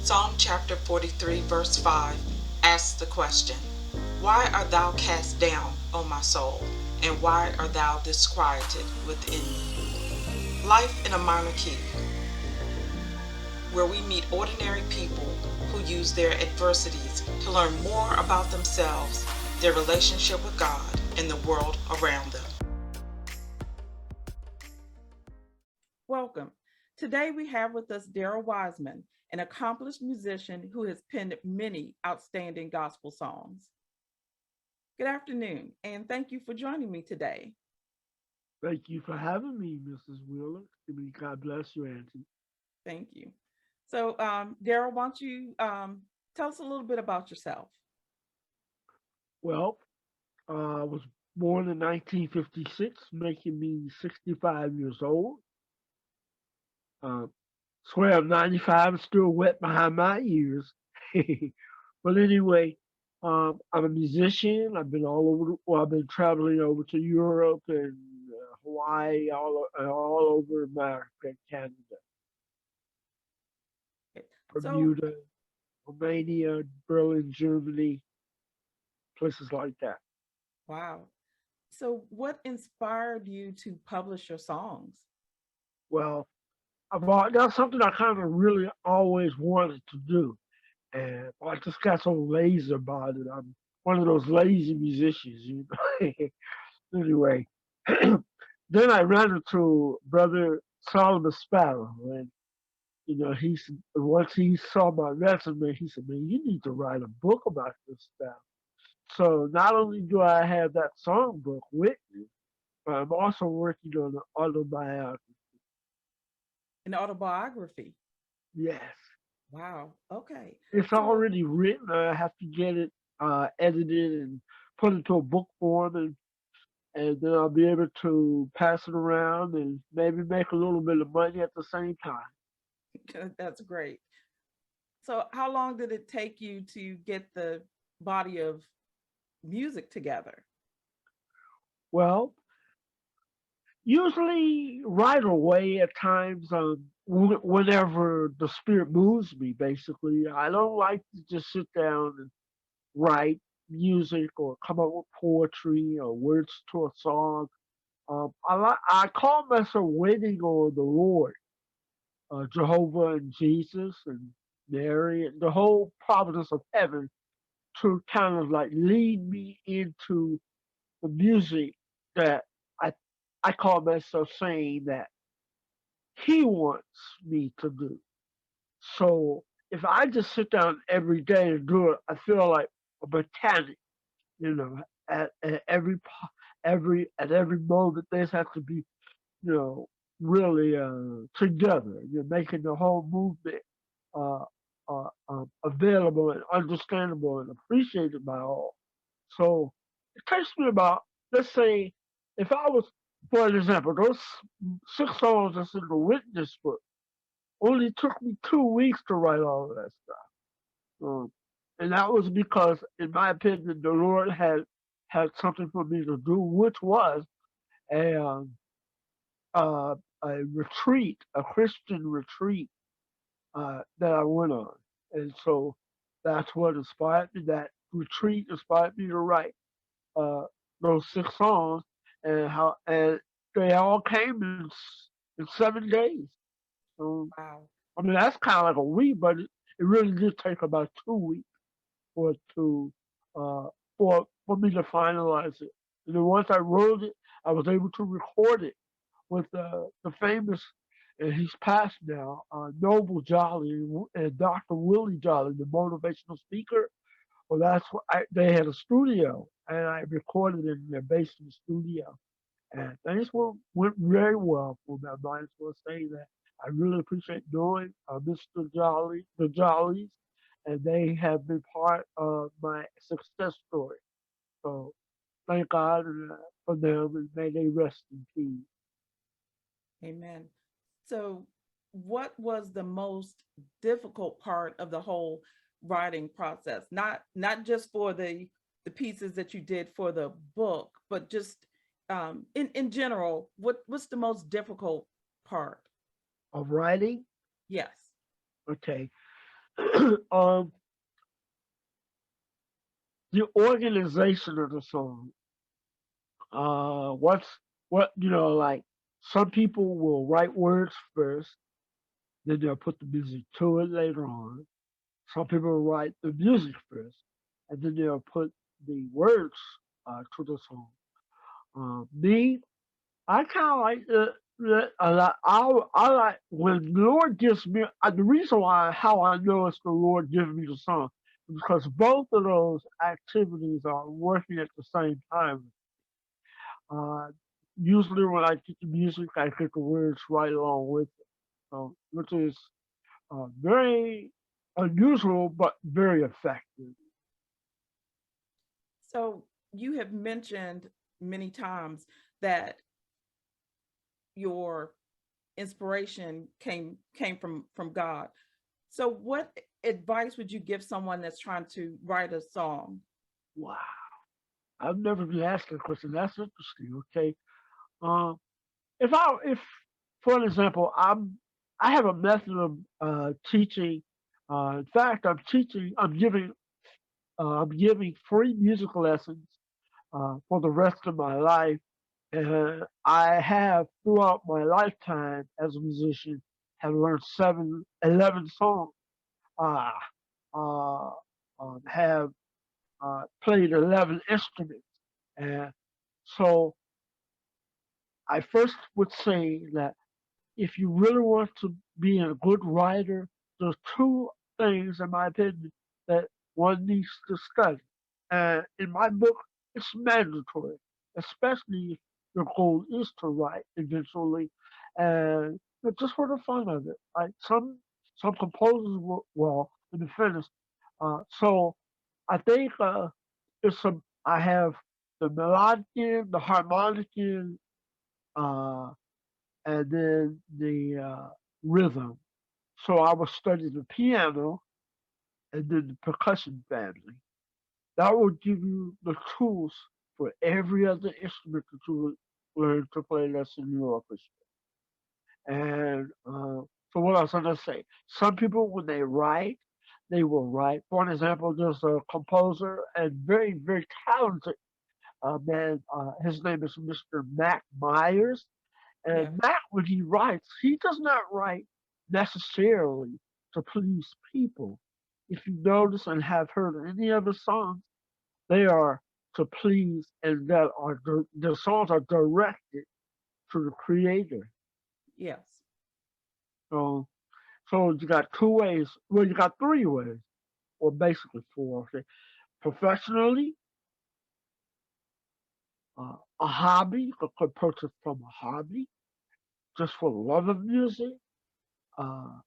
Psalm chapter 43, verse 5 asks the question, "Why art thou cast down, O my soul, and why art thou disquieted within me?" Life in a minor key, where we meet ordinary people who use their adversities to learn more about themselves, their relationship with God, and the world around them. Welcome. Today we have with us Darrel Wiseman, an accomplished musician who has penned many outstanding gospel songs. Good afternoon, and thank you for joining me today. Thank you for having me, Mrs. Wheeler. God bless you, Auntie. Thank you. So, Darrel, why don't you tell us a little bit about yourself? Well, I was born in 1956, making me 65 years old. Uh, Swear I'm 95 and still wet behind my ears. But anyway, I'm a musician. I've been all over. I've been traveling over to Europe and Hawaii, all over America, and Canada, So, Bermuda, Romania, Berlin, Germany, places like that. wow. So, what inspired you to publish your songs? Well, that's something I kind of really always wanted to do, and I just got so lazy about it. I'm one of those lazy musicians, you know. Anyway, then I ran into Brother Solomon Sparrow, and once he saw my resume, he said, "Man, you need to write a book about this stuff." So not only do I have that songbook with me, but I'm also working on an autobiography. An autobiography. Yes. Wow. Okay. It's So, already written. I have to get it edited and put into a book form, and then I'll be able to pass it around and maybe make a little bit of money at the same time. that's great. So, how long did it take you to get the body of music together? Well, usually right away at times, whenever the spirit moves me, basically. I don't like to just sit down and write music or come up with poetry or words to a song. I call myself waiting on the Lord, Jehovah and Jesus and Mary and the whole providence of heaven to kind of like lead me into the music that I I call myself saying that He wants me to do. So if I just sit down every day and do it, I feel like a mechanic. You know, at every moment, things have to be you know, really together. You're making the whole movement uh, available and understandable and appreciated by all. So it takes me about, let's say, if I was, for an example, those 6 songs that's in the witness book only took me 2 weeks to write all of that stuff. And that was because, in my opinion, the Lord had something for me to do, which was a uh, a retreat, a Christian retreat that I went on, and so that's what inspired me. That retreat inspired me to write uh, those 6 songs, and they all came in 7 days. So Wow. I mean that's kind of like a week, but it really did take about 2 weeks for it to uh, for me to finalize it. And then once I wrote it, I was able to record it with the famous, and he's passed now, Noble Jolly and Dr. Willie Jolly, the motivational speaker. Well, they had a studio, and I recorded in their basement studio. And things went very well for me. I might as well say that. I really appreciate knowing Mr. Jolly, the Jollies, and they have been part of my success story. So thank God for them, and may they rest in peace. Amen. So, what was the most difficult part of the whole writing process? Not just for the pieces that you did for the book, but just in general. What's the most difficult part? Of writing. Yes. Okay. um, the organization of the song. What's what like some people will write words first, then they'll put the music to it later on. Some people write the music first, and then they'll put the words to the song. Me, I kind of like a lot. I like when the Lord gives me the reason why how I know it's the Lord giving me the song is because both of those activities are working at the same time. Uh, Usually when I get the music, I get the words right along with it, which is very unusual but very effective. So you have mentioned many times that your inspiration came from God. So what advice would you give someone that's trying to write a song? Wow, I've never been asked that question. That's interesting. Okay, um, if for an example, I have a method of teaching. In fact, I'm giving free music lessons for the rest of my life. And I have, throughout my lifetime as a musician, have learned 11 songs. Uh, uh, have played 11 instruments. And so I first would say that if you really want to be a good writer, there's two things, in my opinion, that one needs to study. And in my book, it's mandatory, especially if your goal is to write eventually, and just for the fun of it. Like some composers will, well, let me finish. So I think it's some. I have the melodic end, the harmonic end, uh, and then the rhythm. So I was studying the piano and then the percussion family. That will give you the tools for every other instrument that you will learn to play that's in your orchestra. And so what I was going to say, some people when they write, they will write. For an example, there's a composer and very, very talented man. His name is Mr. Mac Myers. Yeah. And Matt, when he writes, he does not write necessarily to please people. If you notice and have heard any of the songs, they are to please, and the songs are directed to the creator. Yes. So, so you got two ways. Well, you got three ways, or basically four. Okay. Professionally, a hobby, you could purchase from a hobby, just for the love of music. Uh,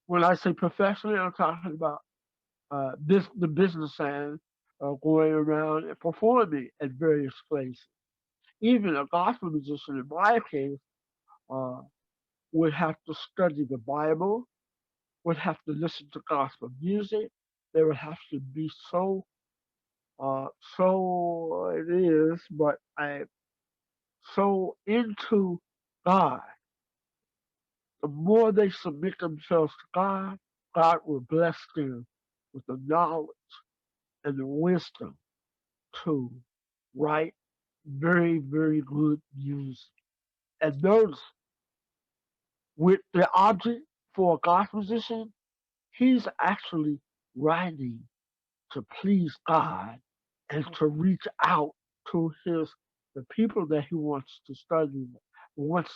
when I say professionally, I'm talking about the business end of going around and performing at various places. Even a gospel musician, in my case, uh, would have to study the Bible, would have to listen to gospel music. They would have to be uh, so it is, but I so into God. The more they submit themselves to God, God will bless them with the knowledge and the wisdom to write very, very good music. And notice with the object for a gospel musician, he's actually writing to please God and to Okay. reach out to his the people that he wants to study, wants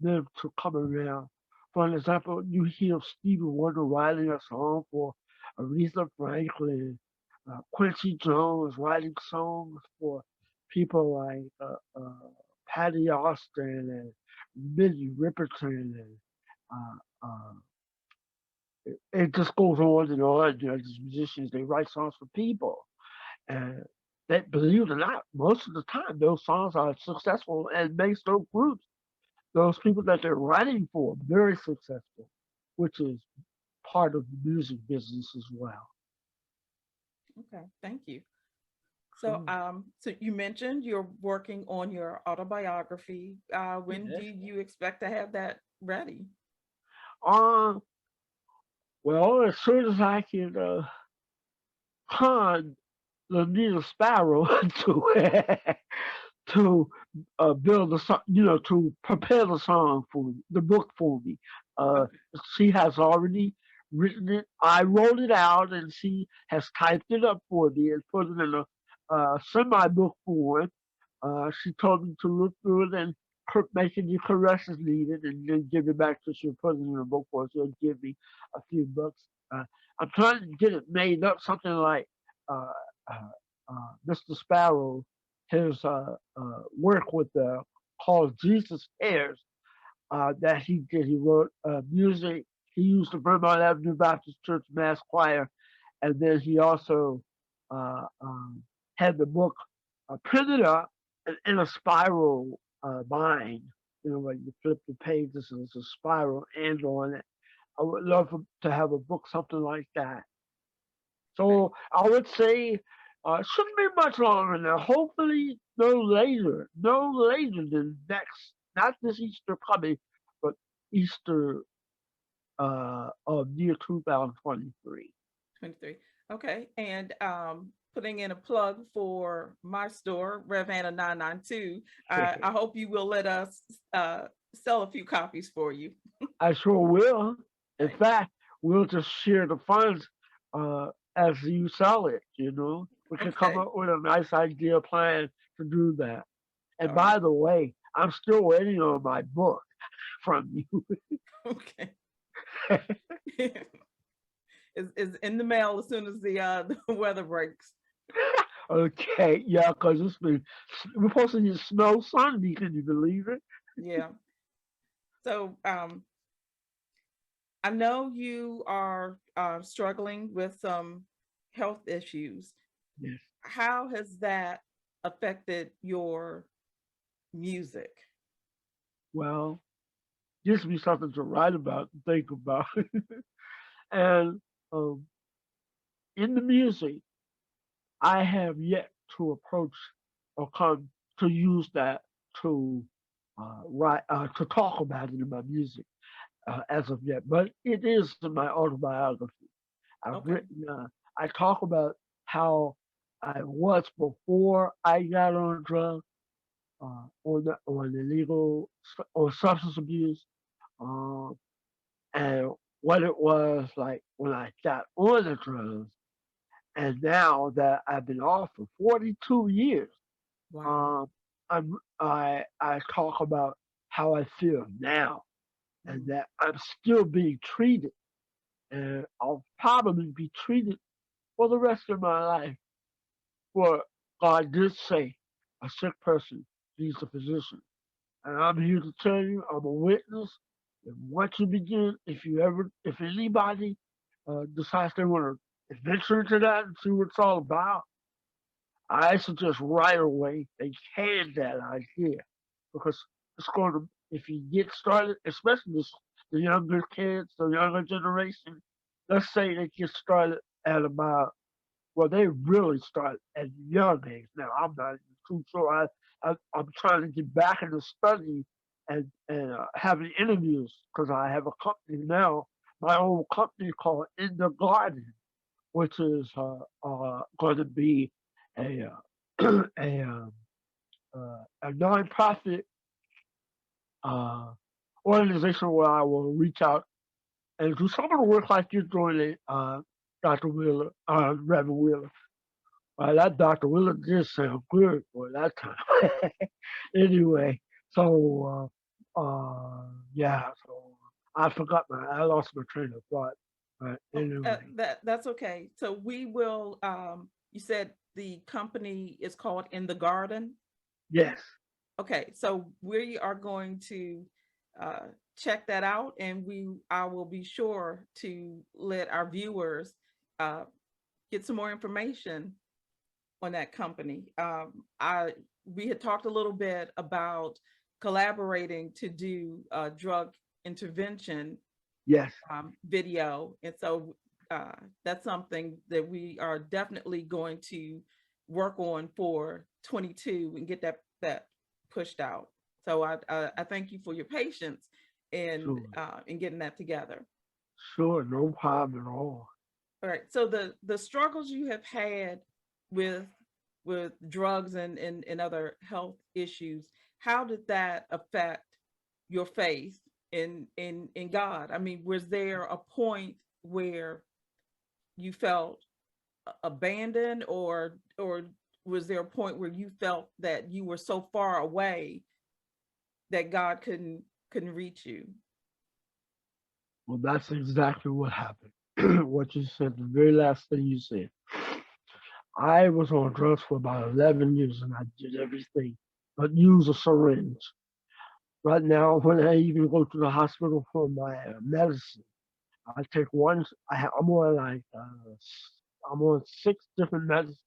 them to come around. For an example, you hear Stevie Wonder writing a song for Aretha Franklin, Quincy Jones writing songs for people like Patty Austin and Minnie Riperton, and it just goes on and on. You know, these musicians they write songs for people, and that believe it or not, most of the time those songs are successful and makes those groups those people that they're writing for very successful, which is part of the music business as well. Okay. Thank you. So, Sure. so you mentioned you're working on your autobiography. When do Yes. you expect to have that ready? Um, Well, as soon as I can con Lanita Sparrow to build the song, to prepare the song for me, the book for me. Uh, Okay. she has already written it. I wrote it out, and she has typed it up for me and put it in a semi-book form. She told me to look through it and make any corrections needed, and then give it back to she put it in a book for. She'll give me a few bucks. I'm trying to get it made up, something like uh, uh, Mr. Sparrow, his work with the called Jesus Cares that he did. He wrote music. He used the Vermont Avenue Baptist Church Mass Choir, and then he also had the book printed up in a spiral bind. Like you flip the pages and it's a spiral end on it. I would love to have a book, something like that. Okay. So I would say shouldn't be much longer now. Hopefully, no later than next, not this Easter coming, but Easter of year 2023. 23. Okay. And putting in a plug for my store, Rev Anna 992. I hope you will let us sell a few copies for you. I sure will. In Okay. fact, we'll just share the funds as you sell it. We can come Okay. up with a nice idea plan to do that. And All right. by the way, I'm still waiting on my book from you. Okay. Is in the mail as soon as the weather breaks. Okay, yeah, because we're supposed to get snow Sunday. Can you believe it? Yeah. So I know you are struggling with some health issues. Yes. How has that affected your music? Well, gives me something to write about and think about. And um, in the music, I have yet to approach or come to use that to write to talk about it in my music as of yet. But it is in my autobiography. I've Okay. written. I talk about how I was before I got on drugs, on illegal or substance abuse, um, and what it was like when I got on the drugs, and now that I've been off for 42 years. Wow. Um, I talk about how I feel now, and Mm. that I'm still being treated, and I'll probably be treated for the rest of my life. For God did say, a sick person needs a physician. And I'm here to tell you, I'm a witness. And once you begin, if anybody decides they want to venture into that and see what it's all about, I suggest right away they can that idea because it's going to, if you get started, especially the younger kids, the younger generation, let's say they get started at about, well, they really start at young age. Now, I'm not even too sure. I'm trying to get back into study and having interviews because I have a company now, my own company called In the Garden, which is going to be a a nonprofit uh, organization where I will reach out and do some of the work like you're doing, Dr. Wheeler, Reverend Wheeler. That Dr. Wheeler did sound good for that time. Anyway, so yeah, so I lost my train of thought. But Oh, anyway, that's okay. So we will. You said the company is called In the Garden. yes, Okay, so we are going to uh, check that out, and I will be sure to let our viewers uh, get some more information on that company. I We had talked a little bit about collaborating to do drug intervention yes, video, and so uh, that's something that we are definitely going to work on for 22 and get that pushed out. So I thank you for your patience sure. in getting that together. Sure, no problem at all. All right. So the struggles you have had with drugs and other health issues, how did that affect your faith in God? I mean, was there a point where you felt abandoned, or was there a point where you felt that you were so far away that God couldn't reach you? Well, that's exactly what happened. What you said, the very last thing you said. I was on drugs for about 11 years and I did everything but use a syringe. Right now, when I even go to the hospital for my medicine, I take one. I'm on I'm on 6 different medicines,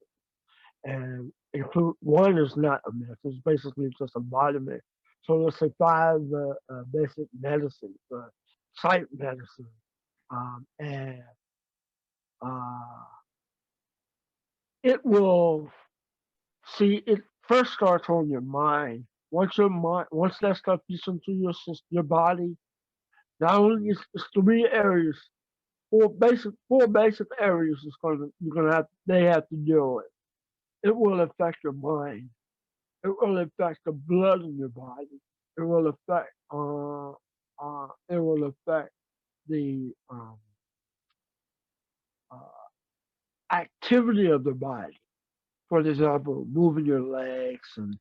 and include one is not a medicine. It's basically just a vitamin. So let's say 5 basic medicines, site medicine, and uh, it will see. It first starts on your mind. Once that stuff gets into your system, your body, not only is it's 3 areas, four basic areas is you're gonna have they have to deal with. It will affect your mind. It will affect the blood in your body. It will affect it will affect the uh, activity of the body. For example, moving your legs and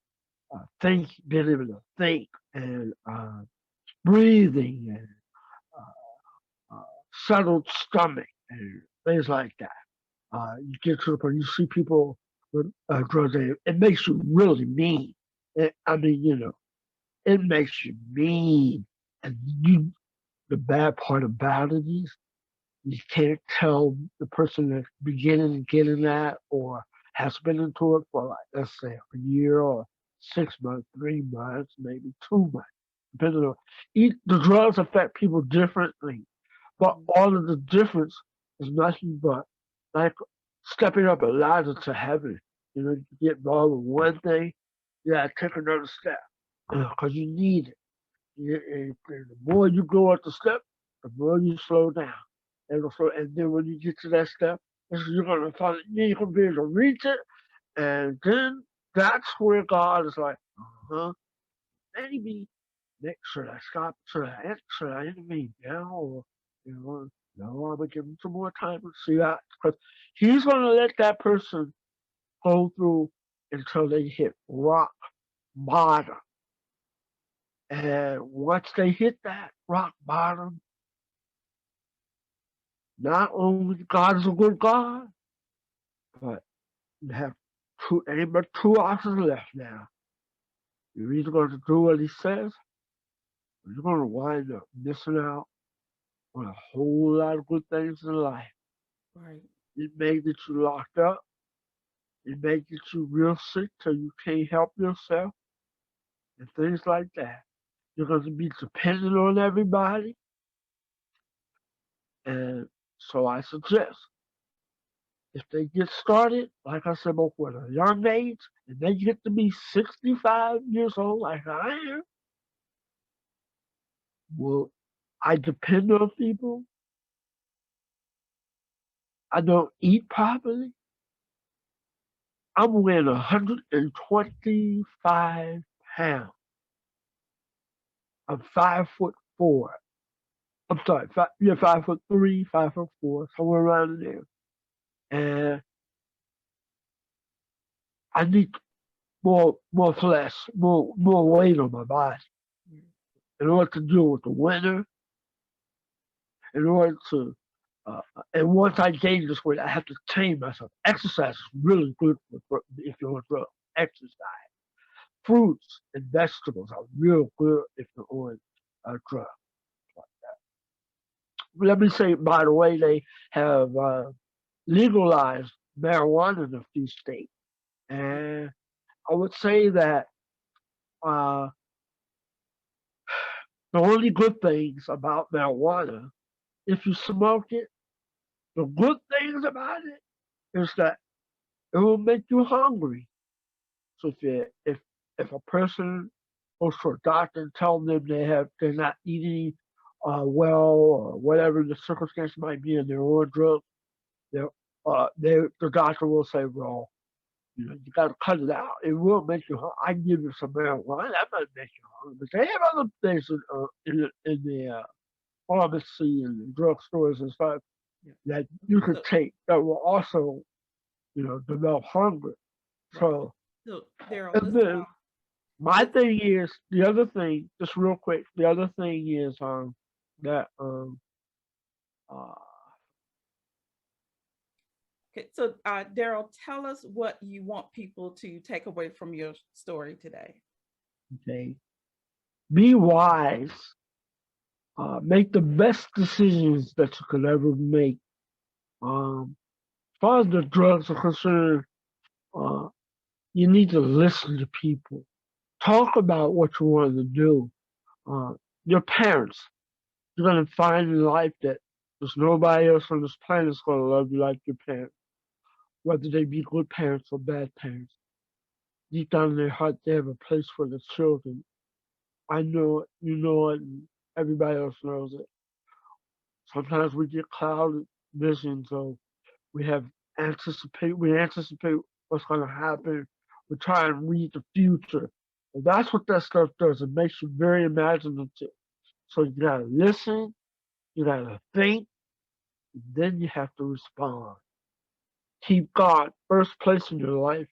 being able to think and breathing and settled stomach and things like that. You get to the point you see people with drugs. It makes you really mean. I mean, it makes you mean. And the bad part about it is you can't tell the person that's beginning to get in that or has been into it for like let's say a year or 6 months, 3 months, maybe 2 months. Depending on the drugs affect people differently, but Mhm. all of the difference is nothing but like stepping up a ladder to heaven. You get involved with one thing, you gotta take another step because you need it. And the more you go up the step, the more you slow down. And then when you get to that step, you're gonna find you're gonna be able to reach it, and then that's where God is like, huh, maybe next should I stop? Should I intervene now, or no, I'm gonna give him some more time to see that because He's gonna let that person go through until they hit rock bottom, and once they hit that rock bottom, not only God is a good God, but you have ain't but 2 options left now. You're either going to do what He says, or you're going to wind up missing out on a whole lot of good things in life. Right. It may get you locked up. It may get you real sick till you can't help yourself and things like that. You're going to be dependent on everybody. And so I suggest if they get started, like I said before, at a young age, and they get to be 65 years old, like I am, well, I depend on people. I don't eat properly. I'm weighing 125 pounds. I'm 5'4". I'm sorry, 5'3", 5'4", somewhere around there. And I need more flesh, more weight on my body Yeah. in order to deal with the winter, in order to and once I gain this weight, I have to tame myself. Exercise is really good if you're on drugs. Exercise, fruits and vegetables are real good if you're on drugs. Let me say, by the way, they have legalized marijuana in a few states, and I would say that uh, the only good things about marijuana, if you smoke it, the good things about it is that it will make you hungry. So if a person goes to a doctor and tell them they're not eating well, or whatever the circumstance might be, and they're on drugs, the doctor will say, well, you got to cut it out. It will make you hungry. I can give you some marijuana. That might make you hungry. But they have other things in the pharmacy and the drugstores and stuff Yeah. that you could So, take that will also, develop hunger. right. So, So, Darrell, and then my this, thing is the other thing, just real quick. The other thing is that uh okay, so Darrell, tell us what you want people to take away from your story today. okay, be wise. Make the best decisions that you could ever make. As far as the drugs are concerned, uh, you need to listen to people. Talk about what you want to do. Uh, your parents, you're going to find in life that there's nobody else on this planet that's going to love you like your parents, whether they be good parents or bad parents. Deep down in their heart, they have a place for their children. I know it, you know it, and everybody else knows it. Sometimes we get clouded visions of we anticipate what's going to happen. We try and read the future. And that's what that stuff does. It makes you very imaginative. So you gotta listen, you gotta think, and then you have to respond. Keep God first place in your life,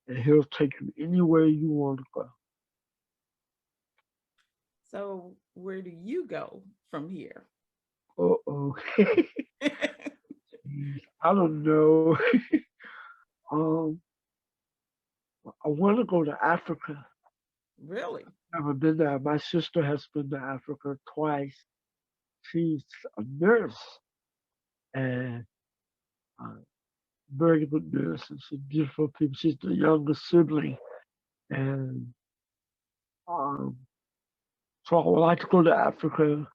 and He'll take you anywhere you want to go. So, where do you go from here? Uh oh. I don't know. um, I want to go to Africa. Really? Never been there. My sister has been to Africa twice. She's a nurse and uh, very good nurse, and she's beautiful people. She's the youngest sibling, and um, so I would like to go to Africa.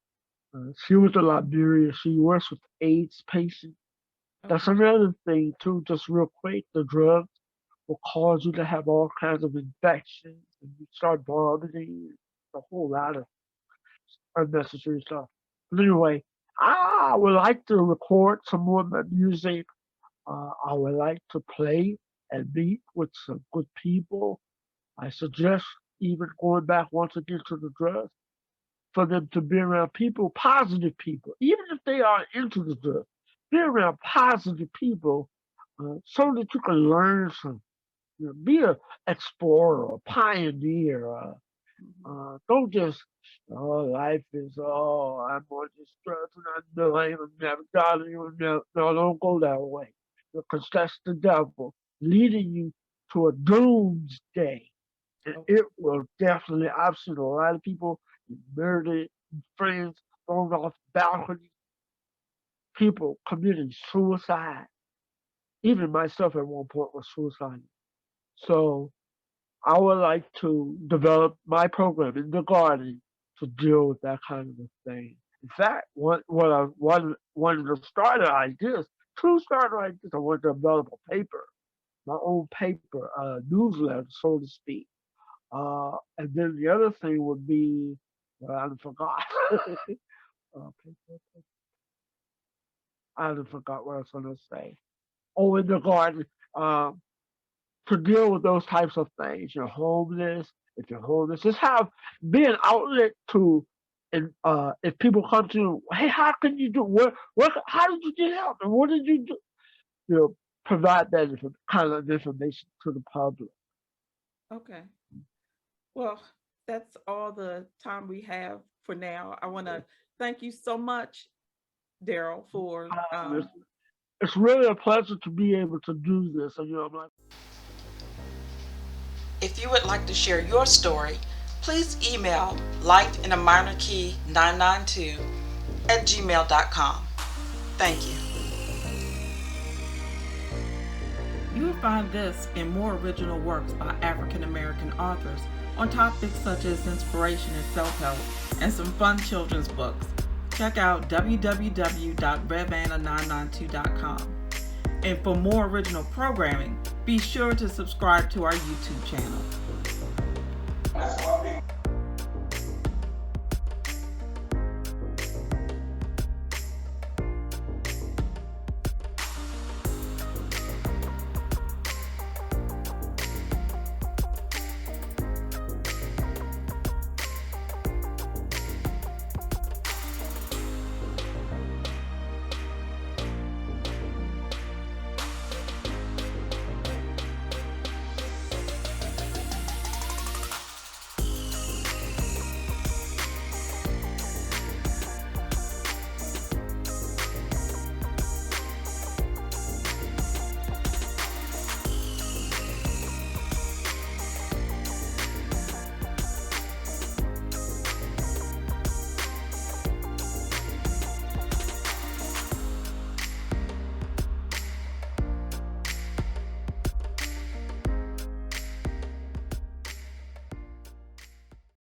She was in Liberia. She works with AIDS patients. That's Okay. another thing too. Just real quick, the drugs will cause you to have all kinds of infections, and you start vomiting. A whole lot of unnecessary stuff. But anyway, I would like to record some more of my music. I would like to play and meet with some good people. I suggest even going back once again to the drugs for them to be around people, positive people, even if they are into the drugs. Be around positive people so that you can learn something. Be a explorer, a pioneer. Mhm. Don't just, life is, I'm on this drugs and I know I ain't never got it. No, don't go that way. Because that's the devil leading you to a doomsday. And Okay. it will definitely, I've seen a lot of people murdered, friends thrown off balconies, people committing suicide. Even myself at one point was suicidal. So I would like to develop my program in the garden to deal with that kind of a thing. In fact, one of the starter ideas, two starter ideas, I want to develop a paper, my own paper, newsletter, so to speak. And then the other thing would be, well, I forgot. Paper, I forgot what I was going to say. Oh, in the garden. Uh, to deal with those types of things. You're homeless. If you're homeless, just be an outlet to, and if people come to you, hey, how can you do what? How did you get help? And what did you do? Provide that kind of information to the public. Okay. Well, that's all the time we have for now. I want to thank you so much, Darrell, for It's, it's really a pleasure to be able to do this. And I'm like, if you would like to share your story, please email lifeinaMinorKey992@gmail.com. Thank you. You will find this and more original works by African American authors on topics such as inspiration and self-help and some fun children's books. Check out www.redvanna992.com. And for more original programming, be sure to subscribe to our YouTube channel.